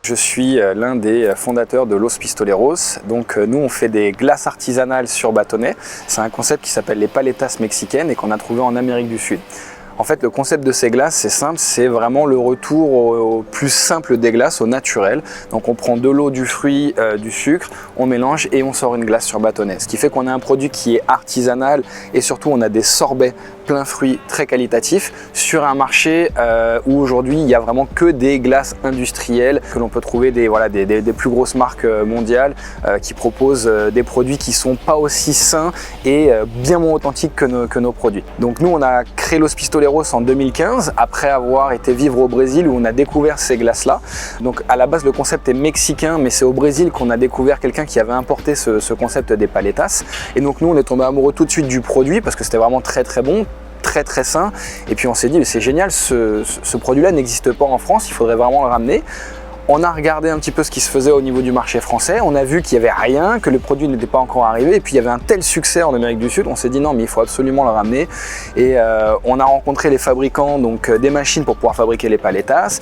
Je suis l'un des fondateurs de Los Pistoleros. Donc nous on fait des glaces artisanales sur bâtonnet. C'est un concept qui s'appelle les paletas mexicaines et qu'on a trouvé en Amérique du Sud. En fait, le concept de ces glaces, c'est simple, c'est vraiment le retour au plus simple des glaces, au naturel. Donc on prend de l'eau, du fruit, du sucre, on mélange et on sort une glace sur bâtonnet. Ce qui fait qu'on a un produit qui est artisanal et surtout on a des sorbets plein fruits très qualitatifs sur un marché où aujourd'hui il n'y a vraiment que des glaces industrielles, que l'on peut trouver des plus grosses marques mondiales qui proposent des produits qui sont pas aussi sains et bien moins authentiques que nos produits. Donc nous on a créé Los Pistoleros en 2015 après avoir été vivre au Brésil où on a découvert ces glaces là. Donc à la base le concept est mexicain, mais c'est au Brésil qu'on a découvert quelqu'un qui avait importé ce concept des paletas. Et donc nous on est tombé amoureux tout de suite du produit parce que c'était vraiment très bon, très sain. Et puis on s'est dit c'est génial, ce produit là n'existe pas en France, il faudrait vraiment le ramener. On a regardé un petit peu ce qui se faisait au niveau du marché français, on a vu qu'il n'y avait rien, que le produit n'était pas encore arrivé et puis il y avait un tel succès en Amérique du Sud, on s'est dit non mais il faut absolument le ramener. Et on a rencontré les fabricants des machines pour pouvoir fabriquer les paletas,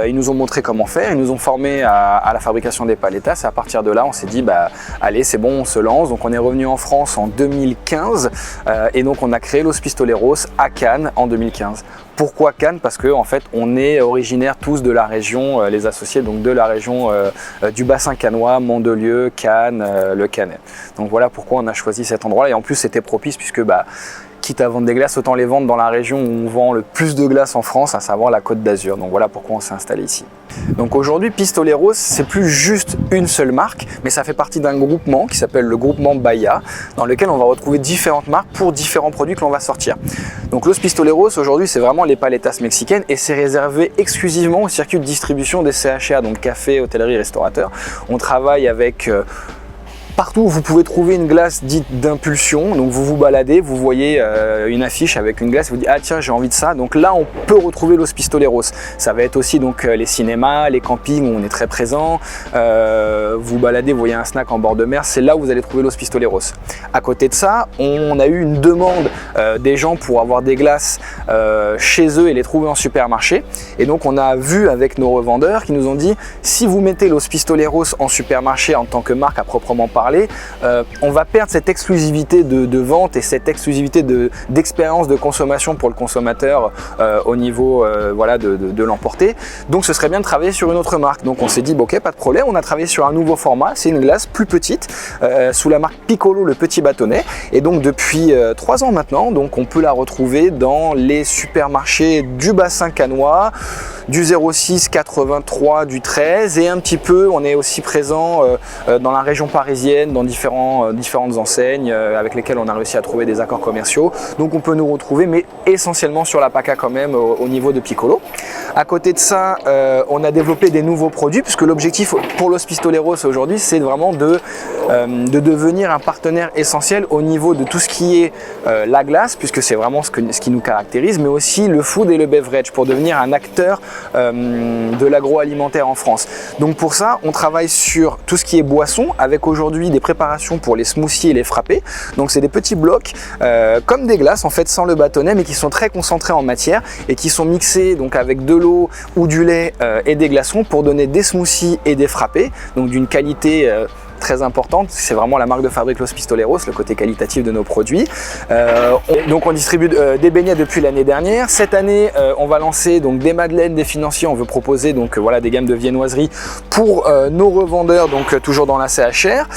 ils nous ont montré comment faire, ils nous ont formés à la fabrication des paletas et à partir de là on s'est dit allez c'est bon, on se lance. Donc on est revenu en France en 2015 et donc on a créé Los Pistoleros à Cannes en 2015. Pourquoi Cannes? Parce que en fait on est originaires tous de la région, les associés donc de la région du bassin cannois, Mandelieu, Cannes, le Cannet. Donc voilà pourquoi on a choisi cet endroit et en plus c'était propice puisque quitte à vendre des glaces, autant les vendre dans la région où on vend le plus de glaces en France, à savoir la Côte d'Azur. Donc voilà pourquoi on s'est installé ici. Donc aujourd'hui Pistoleros c'est plus juste une seule marque, mais ça fait partie d'un groupement qui s'appelle le groupement Bahia, dans lequel on va retrouver différentes marques pour différents produits que l'on va sortir. Donc Los Pistoleros aujourd'hui c'est vraiment les paletas mexicaines et c'est réservé exclusivement au circuit de distribution des CHA, donc café, hôtellerie, restaurateur. On travaille avec partout où vous pouvez trouver une glace dite d'impulsion, donc vous vous baladez, vous voyez une affiche avec une glace, vous dites ah tiens j'ai envie de ça, donc là on peut retrouver Los Pistoleros. Ça va être aussi donc les cinémas, les campings où on est très présent, vous baladez, vous voyez un snack en bord de mer, c'est là où vous allez trouver Los Pistoleros. À côté de ça, on a eu une demande des gens pour avoir des glaces chez eux et les trouver en supermarché, et donc on a vu avec nos revendeurs qui nous ont dit si vous mettez Los Pistoleros en supermarché en tant que marque à proprement parler, on va perdre cette exclusivité de vente et cette exclusivité d'expérience de consommation pour le consommateur au niveau de l'emporter. Donc ce serait bien de travailler sur une autre marque. Donc on s'est dit ok, pas de problème, on a travaillé sur un nouveau format, c'est une glace plus petite sous la marque Piccolo le petit bâtonnet, et donc depuis 3 ans maintenant, donc on peut la retrouver dans les supermarchés du bassin cannois, du 06, 83, du 13 et un petit peu on est aussi présent dans la région parisienne, dans différentes enseignes avec lesquelles on a réussi à trouver des accords commerciaux. Donc on peut nous retrouver, mais essentiellement sur la PACA quand même au niveau de Piccolo. À côté de ça, on a développé des nouveaux produits puisque l'objectif pour Los Pistoleros aujourd'hui c'est vraiment de devenir un partenaire essentiel au niveau de tout ce qui est la glace, puisque c'est vraiment ce qui nous caractérise, mais aussi le food et le beverage pour devenir un acteur de l'agroalimentaire en France. Donc pour ça on travaille sur tout ce qui est boisson avec aujourd'hui des préparations pour les smoothies et les frappés. Donc c'est des petits blocs comme des glaces en fait sans le bâtonnet, mais qui sont très concentrés en matière et qui sont mixés donc avec de l'eau ou du lait et des glaçons pour donner des smoothies et des frappés, donc d'une qualité très importante. C'est vraiment la marque de fabrique Los Pistoleros, le côté qualitatif de nos produits. Donc on distribue des beignets depuis l'année dernière. Cette année, on va lancer donc des madeleines, des financiers. On veut proposer donc des gammes de viennoiseries pour nos revendeurs, donc toujours dans la CHR.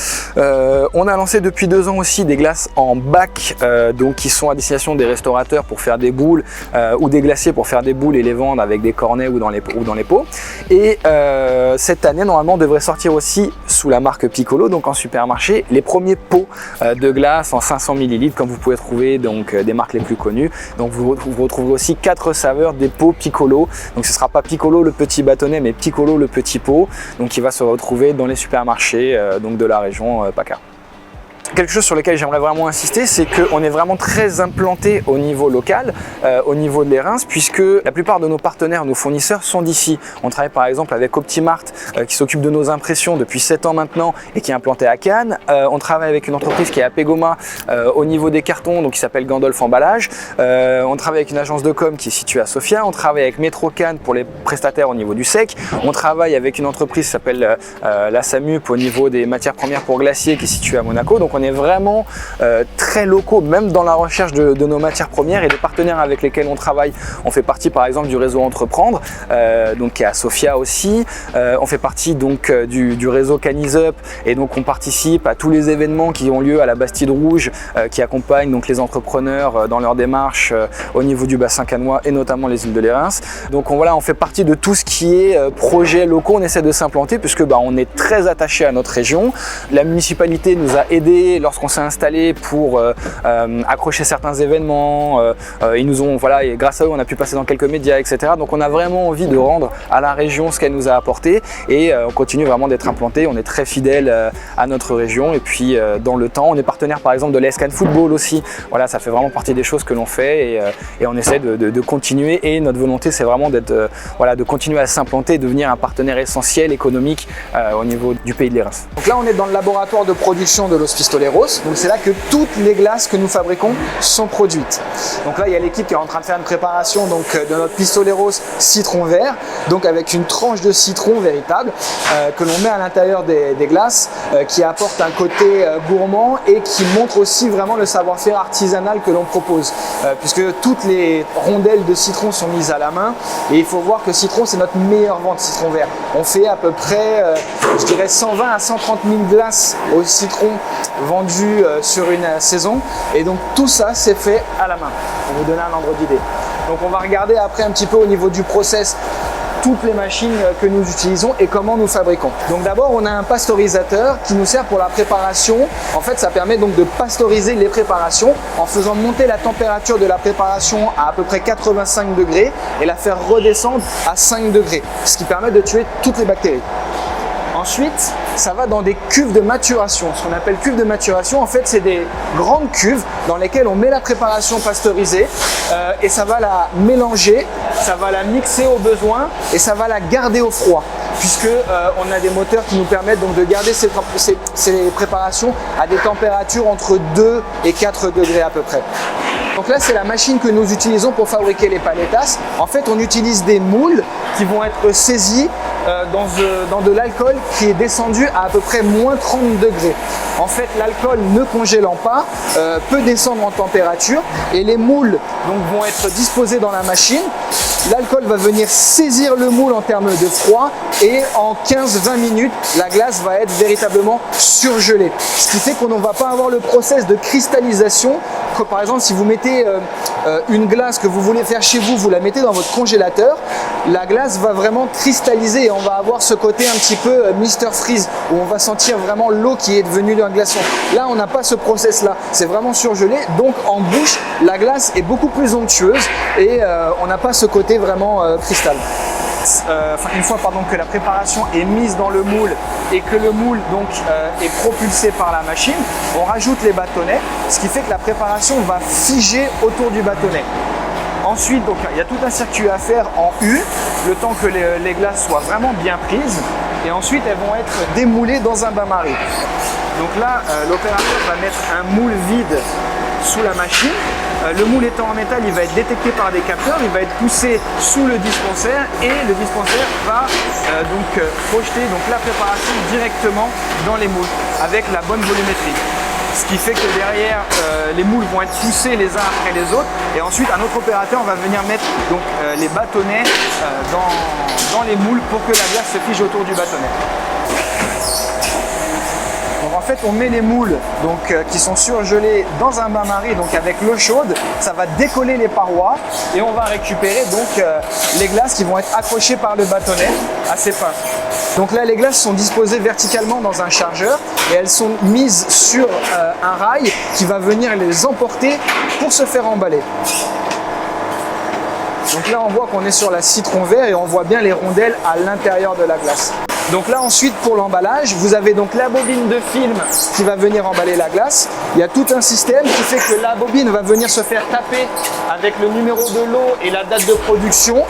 On a lancé depuis 2 ans aussi des glaces en bac, donc qui sont à destination des restaurateurs pour faire des boules ou des glaciers pour faire des boules et les vendre avec des cornets ou dans les pots. Et cette année, normalement, on devrait sortir aussi sous la marque Piccolo, donc en supermarché, les premiers pots de glace en 500 ml comme vous pouvez trouver donc des marques les plus connues. Donc vous retrouverez aussi 4 saveurs des pots Piccolo. Donc ce ne sera pas Piccolo le petit bâtonnet, mais Piccolo le petit pot, donc qui va se retrouver dans les supermarchés donc de la région PACA. Quelque chose sur lequel j'aimerais vraiment insister, c'est qu'on est vraiment très implanté au niveau local, au niveau de les Reims, puisque la plupart de nos partenaires, nos fournisseurs sont d'ici. On travaille par exemple avec Optimart, qui s'occupe de nos impressions depuis 7 ans maintenant et qui est implanté à Cannes. On travaille avec une entreprise qui est à Pégoma au niveau des cartons, donc qui s'appelle Gandolf Emballage. On travaille avec une agence de com qui est située à Sofia. On travaille avec Métro Cannes pour les prestataires au niveau du sec. On travaille avec une entreprise qui s'appelle la SAMUP au niveau des matières premières pour glaciers qui est située à Monaco. Donc on est vraiment très locaux, même dans la recherche de nos matières premières, et des partenaires avec lesquels on travaille. On fait partie par exemple du réseau Entreprendre, donc qui est à Sofia aussi. On fait partie donc du réseau Canisup, et donc on participe à tous les événements qui ont lieu à la Bastide Rouge, qui accompagnent donc les entrepreneurs dans leur démarche au niveau du bassin cannois et notamment les îles de les Reims. Donc on fait partie de tout ce qui est projets locaux. On essaie de s'implanter puisque on est très attaché à notre région. La municipalité nous a aidés lorsqu'on s'est installé pour accrocher certains événements. Ils nous ont, et grâce à eux, on a pu passer dans quelques médias, etc. Donc on a vraiment envie de rendre à la région ce qu'elle nous a apporté, et on continue vraiment d'être implanté. On est très fidèle à notre région, et puis dans le temps, on est partenaire par exemple de l'ESCAN Football aussi. Voilà, ça fait vraiment partie des choses que l'on fait, et on essaie de continuer, et notre volonté c'est vraiment d'être, de continuer à s'implanter et devenir un partenaire essentiel économique au niveau du pays de les Reims. Donc là on est dans le laboratoire de production de Los Pistoleros. Donc c'est là que toutes les glaces que nous fabriquons sont produites. Donc là il y a l'équipe qui est en train de faire une préparation de notre Pistoleros citron vert, donc avec une tranche de citron véritable que l'on met à l'intérieur des glaces, qui apporte un côté gourmand et qui montre aussi vraiment le savoir-faire artisanal que l'on propose, puisque toutes les rondelles de citron sont mises à la main, et il faut voir que citron c'est notre meilleure vente, citron vert. On fait à peu près je dirais 120 à 130 000 glaces au citron vendues sur une saison, et donc tout ça c'est fait à la main pour vous donner un ordre d'idée. Donc on va regarder après un petit peu au niveau du process toutes les machines que nous utilisons et comment nous fabriquons. Donc d'abord on a un pasteurisateur qui nous sert pour la préparation. En fait ça permet donc de pasteuriser les préparations en faisant monter la température de la préparation à peu près 85 degrés et la faire redescendre à 5 degrés, ce qui permet de tuer toutes les bactéries. Ensuite, ça va dans des cuves de maturation. Ce qu'on appelle cuves de maturation, en fait, c'est des grandes cuves dans lesquelles on met la préparation pasteurisée et ça va la mélanger, ça va la mixer au besoin et ça va la garder au froid, puisque on a des moteurs qui nous permettent donc de garder ces préparations à des températures entre 2 et 4 degrés à peu près. Donc là, c'est la machine que nous utilisons pour fabriquer les paletas. En fait, on utilise des moules qui vont être saisis dans de l'alcool qui est descendu à peu près moins 30 degrés. En fait, l'alcool ne congélant pas peut descendre en température, et les moules donc, vont être disposés dans la machine. L'alcool va venir saisir le moule en termes de froid, et en 15-20 minutes, la glace va être véritablement surgelée. Ce qui fait qu'on ne va pas avoir le process de cristallisation. Comme par exemple, si vous mettez une glace que vous voulez faire chez vous, vous la mettez dans votre congélateur, la glace va vraiment cristalliser et on va avoir ce côté un petit peu Mr Freeze, où on va sentir vraiment l'eau qui est devenue un glaçon. Là, on n'a pas ce process là, c'est vraiment surgelé, donc en bouche, la glace est beaucoup plus onctueuse et on n'a pas ce côté vraiment cristal. Une fois que la préparation est mise dans le moule et que le moule donc est propulsé par la machine, on rajoute les bâtonnets, ce qui fait que la préparation va figer autour du bâtonnet. Ensuite, donc, il y a tout un circuit à faire en U, le temps que les glaces soient vraiment bien prises, et ensuite elles vont être démoulées dans un bain-marie. Donc là, l'opérateur va mettre un moule vide sous la machine. Le moule étant en métal, il va être détecté par des capteurs, il va être poussé sous le dispensaire, et le dispensaire va projeter la préparation directement dans les moules avec la bonne volumétrie. Ce qui fait que derrière, les moules vont être poussés les uns après les autres, et ensuite un autre opérateur va venir mettre les bâtonnets dans les moules pour que la glace se fige autour du bâtonnet. Donc en fait, on met les moules qui sont surgelés dans un bain-marie, donc avec l'eau chaude, ça va décoller les parois et on va récupérer les glaces qui vont être accrochées par le bâtonnet à ces pinces. Donc là, les glaces sont disposées verticalement dans un chargeur et elles sont mises sur un rail qui va venir les emporter pour se faire emballer. Donc là, on voit qu'on est sur la citron vert et on voit bien les rondelles à l'intérieur de la glace. Donc là ensuite pour l'emballage, vous avez donc la bobine de film qui va venir emballer la glace. Il y a tout un système qui fait que la bobine va venir se faire taper avec le numéro de lot et la date de production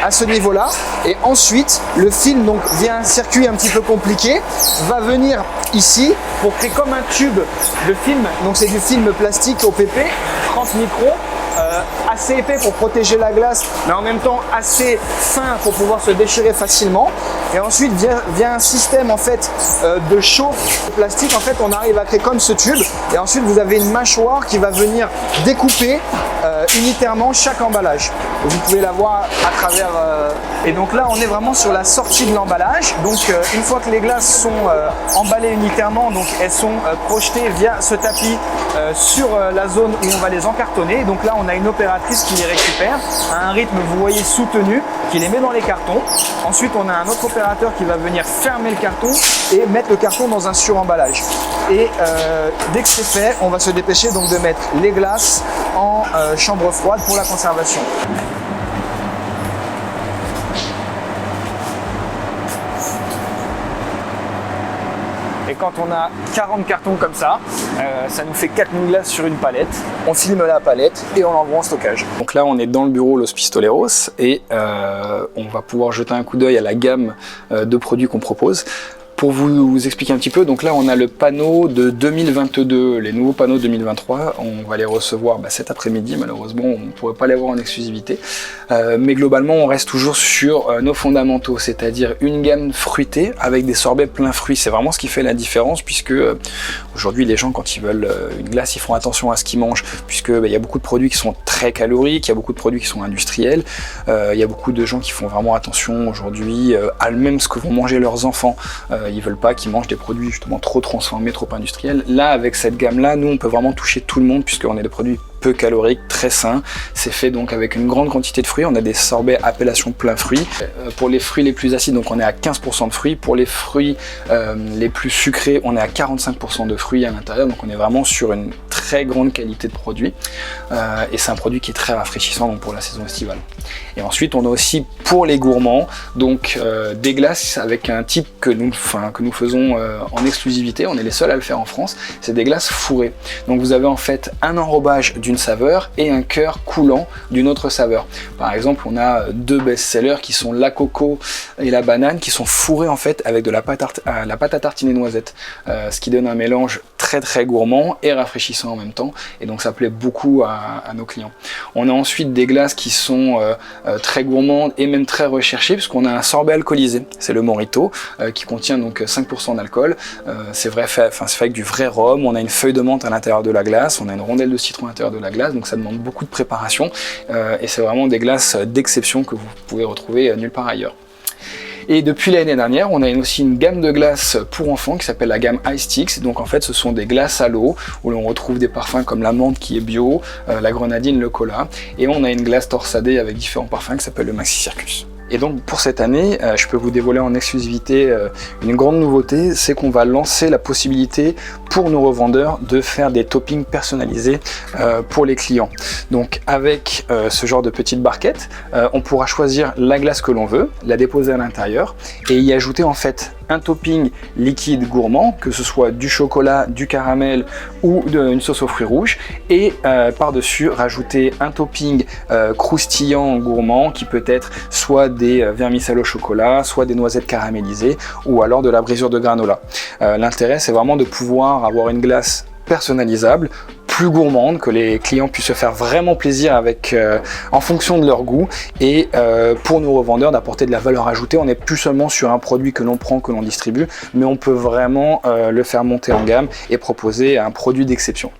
à ce niveau-là. Et ensuite le film donc via un circuit un petit peu compliqué va venir ici pour créer comme un tube de film. Donc c'est du film plastique OPP, 30 microns. Assez épais pour protéger la glace, mais en même temps assez fin pour pouvoir se déchirer facilement. Et ensuite via un système en fait de chauffe plastique, en fait on arrive à créer comme ce tube. Et ensuite vous avez une mâchoire qui va venir découper unitairement chaque emballage. Vous pouvez la voir à travers. Et donc là on est vraiment sur la sortie de l'emballage. Donc une fois que les glaces sont emballées unitairement, donc elles sont projetées via ce tapis sur la zone où on va les encartonner. Donc là on a une opératrice qui les récupère à un rythme, vous voyez, soutenu, qui les met dans les cartons. Ensuite on a un autre opérateur qui va venir fermer le carton et mettre le carton dans un suremballage. Et dès que c'est fait, on va se dépêcher donc de mettre les glaces en chambre froide pour la conservation. Et quand on a 40 cartons comme ça, ça nous fait 4000 glaces sur une palette. On filme la palette et on l'envoie en stockage. Donc là, on est dans le bureau Los Pistoleros et on va pouvoir jeter un coup d'œil à la gamme de produits qu'on propose. Pour vous expliquer un petit peu, donc là on a le panneau de 2022, les nouveaux panneaux 2023, on va les recevoir cet après-midi, malheureusement on ne pourrait pas les voir en exclusivité, mais globalement on reste toujours sur nos fondamentaux, c'est-à-dire une gamme fruitée avec des sorbets plein fruits. C'est vraiment ce qui fait la différence, puisque aujourd'hui les gens quand ils veulent une glace, ils font attention à ce qu'ils mangent, puisque il y a beaucoup de produits qui sont très caloriques, il y a beaucoup de produits qui sont industriels, il y a beaucoup de gens qui font vraiment attention aujourd'hui à même ce que vont manger leurs enfants. Ils veulent pas qu'ils mangent des produits justement trop transformés, trop industriels. Là, avec cette gamme-là, nous, on peut vraiment toucher tout le monde puisqu'on a des produits peu caloriques, très sains. C'est fait donc avec une grande quantité de fruits. On a des sorbets appellation plein fruits. Pour les fruits les plus acides, donc on est à 15% de fruits. Pour les fruits les plus sucrés, on est à 45% de fruits à l'intérieur. Donc on est vraiment sur une très grande qualité de produit. Et c'est un produit qui est très rafraîchissant donc pour la saison estivale. Et ensuite, on a aussi pour les gourmands donc des glaces avec un type que nous faisons en exclusivité. On est les seuls à le faire en France. C'est des glaces fourrées. Donc vous avez en fait un enrobage d'une saveur et un cœur coulant d'une autre saveur. Par exemple, on a deux best-sellers qui sont la coco et la banane qui sont fourrés en fait avec de la pâte à tartiner noisette, ce qui donne un mélange très gourmand et rafraîchissant en même temps, et donc ça plaît beaucoup à nos clients. On a ensuite des glaces qui sont très gourmandes et même très recherchées, puisqu'on a un sorbet alcoolisé, c'est le Morito, qui contient donc 5% d'alcool. C'est fait avec du vrai rhum, on a une feuille de menthe à l'intérieur de la glace, on a une rondelle de citron à l'intérieur de la glace, donc ça demande beaucoup de préparation, et c'est vraiment des glaces d'exception que vous pouvez retrouver nulle part ailleurs. Et depuis l'année dernière, on a aussi une gamme de glaces pour enfants qui s'appelle la gamme Ice Sticks. Donc en fait, ce sont des glaces à l'eau où l'on retrouve des parfums comme la menthe qui est bio, la grenadine, le cola. Et on a une glace torsadée avec différents parfums qui s'appelle le Maxi Circus. Et donc pour cette année, je peux vous dévoiler en exclusivité une grande nouveauté, c'est qu'on va lancer la possibilité pour nos revendeurs de faire des toppings personnalisés pour les clients. Donc avec ce genre de petite barquette, on pourra choisir la glace que l'on veut, la déposer à l'intérieur et y ajouter en fait un topping liquide gourmand, que ce soit du chocolat, du caramel ou une sauce aux fruits rouges, et par-dessus rajouter un topping croustillant gourmand qui peut être soit des vermicelles au chocolat, soit des noisettes caramélisées ou alors de la brisure de granola. L'intérêt, c'est vraiment de pouvoir avoir une glace personnalisable, plus gourmande, que les clients puissent se faire vraiment plaisir avec en fonction de leur goût, et pour nos revendeurs d'apporter de la valeur ajoutée. On n'est plus seulement sur un produit que l'on prend, que l'on distribue, mais on peut vraiment le faire monter en gamme et proposer un produit d'exception.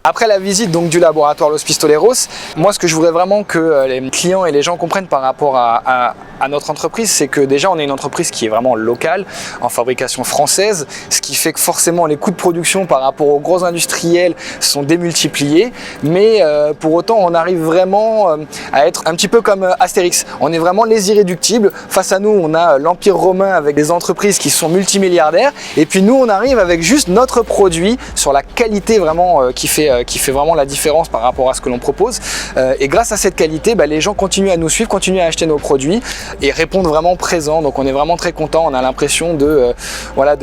Après la visite donc du laboratoire Los Pistoleros, moi ce que je voudrais vraiment que les clients et les gens comprennent par rapport à notre entreprise, c'est que déjà on est une entreprise qui est vraiment locale, en fabrication française, ce qui fait que forcément les coûts de production par rapport aux gros industriels sont démultipliés, mais pour autant on arrive vraiment à être un petit peu comme Astérix. On est vraiment les irréductibles. Face à nous on a l'Empire romain avec des entreprises qui sont multimilliardaires, et puis nous on arrive avec juste notre produit sur la qualité vraiment qui fait qui fait vraiment la différence par rapport à ce que l'on propose. Et grâce à cette qualité, les gens continuent à nous suivre, continuent à acheter nos produits et répondent vraiment présents. Donc on est vraiment très content. On a l'impression de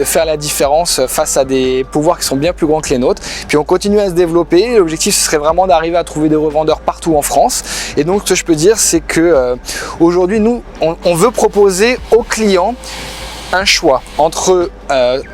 faire la différence face à des pouvoirs qui sont bien plus grands que les nôtres. Puis on continue à se développer. L'objectif, ce serait vraiment d'arriver à trouver des revendeurs partout en France. Et donc ce que je peux dire, c'est que aujourd'hui, nous, on veut proposer aux clients un choix entre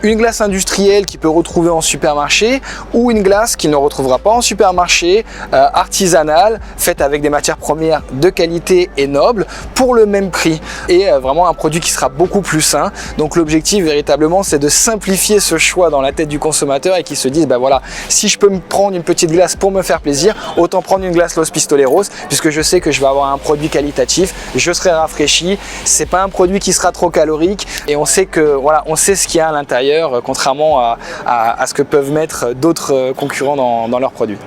une glace industrielle qu'il peut retrouver en supermarché ou une glace qu'il ne retrouvera pas en supermarché, artisanale, faite avec des matières premières de qualité et nobles pour le même prix, et vraiment un produit qui sera beaucoup plus sain. Donc l'objectif véritablement, c'est de simplifier ce choix dans la tête du consommateur et qu'il se dise voilà, si je peux me prendre une petite glace pour me faire plaisir, autant prendre une glace Los Pistoleros, puisque je sais que je vais avoir un produit qualitatif, je serai rafraîchi, c'est pas un produit qui sera trop calorique, et on sait que on sait ce qu'il y a à l'intérieur, contrairement à ce que peuvent mettre d'autres concurrents dans leurs produits.